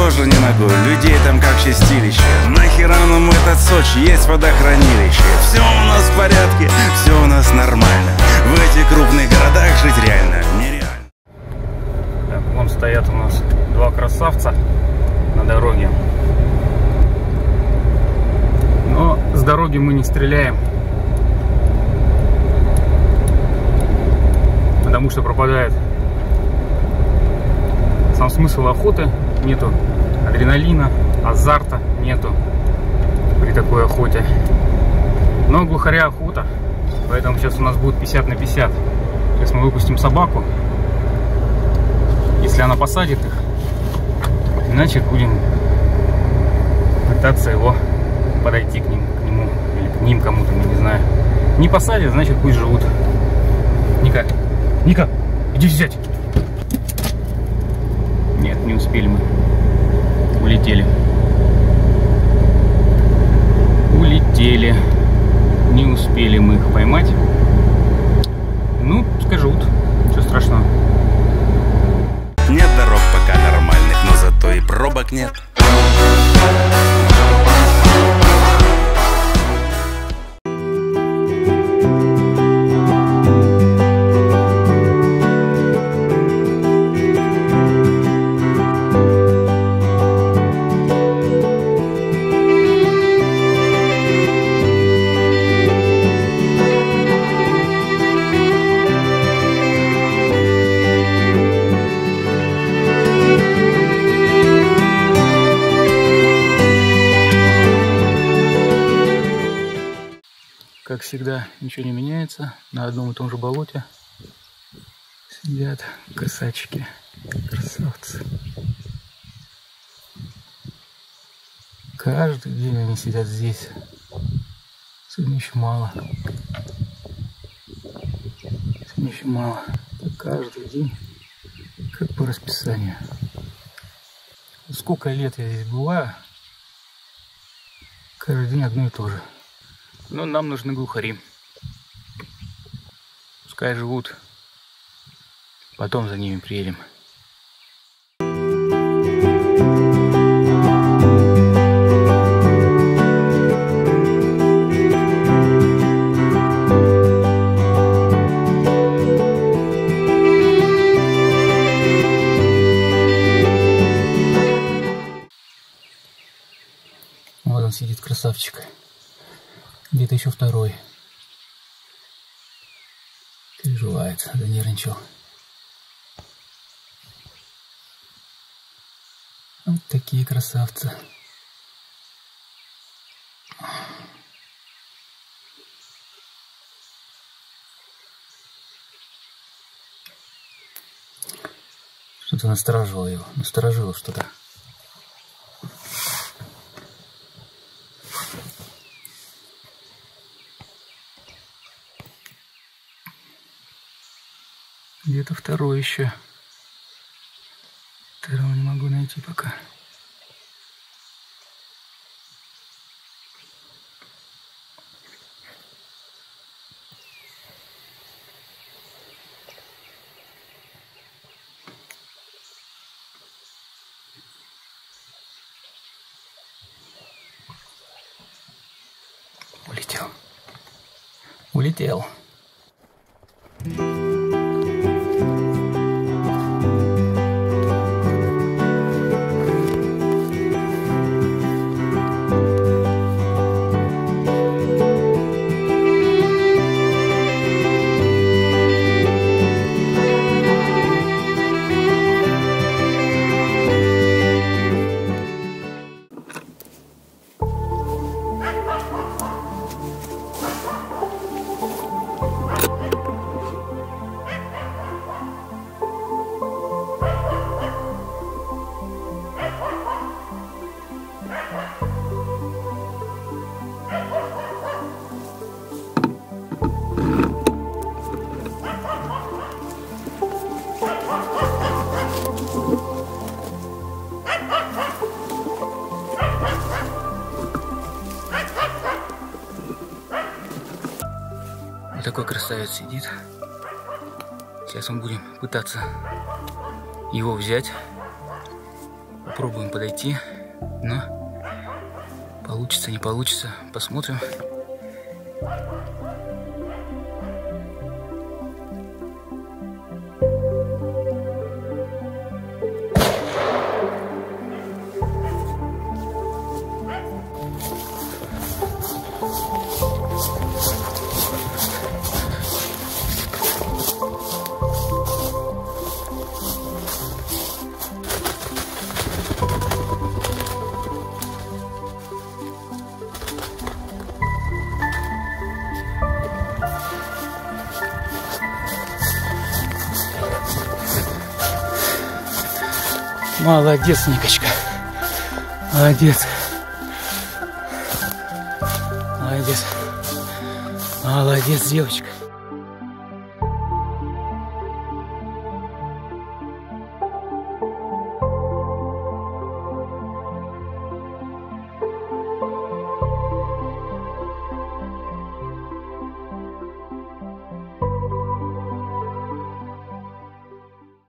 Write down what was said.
тоже не могу, людей там как чистилище. Нахера нам этот Сочи, есть водохранилище. Все у нас в порядке, все у нас нормально. В этих крупных городах жить реально нереально. Так, вон стоят у нас два красавца на дороге. Но с дороги мы не стреляем, потому что пропадает сам смысл охоты. Нету адреналина, азарта нету при такой охоте. Но глухаря охота, поэтому сейчас у нас будет 50 на 50. Сейчас мы выпустим собаку, если она посадит их, иначе будем пытаться его подойти к нему или к ним кому-то, я не знаю. Не посадят, значит пусть живут. Ника, Ника, иди взять. Нет, не успели мы. Улетели. Улетели. Не успели мы их поймать. Ну, пускай живут. Ничего страшного. Нет дорог пока нормальных, но зато и пробок нет. Как всегда, ничего не меняется. На одном и том же болоте сидят косачки. Красавцы. Каждый день они сидят здесь. Сегодня еще мало. Сегодня еще мало. Каждый день, как по расписанию. Сколько лет я здесь бываю, каждый день одно и то же. Но нам нужны глухари. Пускай живут. Потом за ними приедем. Вот он сидит, красавчик. Где-то еще второй. Переживает, занервничал. Вот такие красавцы. Что-то насторожило его. Насторожило что-то. Где-то второй еще. Второго не могу найти пока. Улетел. Улетел. Вот такой красавец сидит. Сейчас мы будем пытаться его взять. Попробуем подойти, но получится, не получится, посмотрим. Молодец, Никочка. Молодец. Молодец. Молодец, девочка.